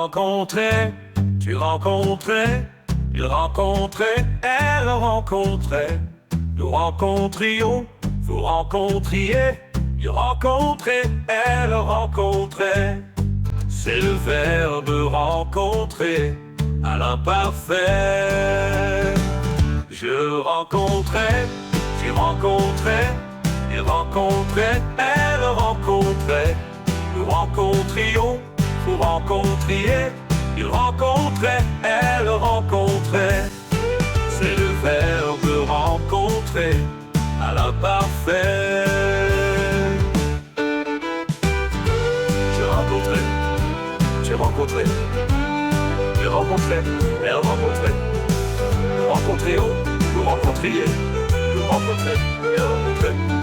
rencontrais, tu rencontrais, il rencontrait, elle rencontrait, nous rencontrions, vous rencontriez, il rencontrait, elle rencontrait. C'est le verbe rencontrer à l'imparfait. Je rencontrais, tu rencontrais, il rencontrait, elle rencontrait, nous rencontrions, vous rencontriez, il rencontrait, elle rencontrait. C'est le verbe rencontrer à l'imparfait. Je rencontrais, j'ai rencontré, il rencontrait, elle rencontrait, nous rencontrions, vous rencontriez, nous rencontrait, elle rencontrait.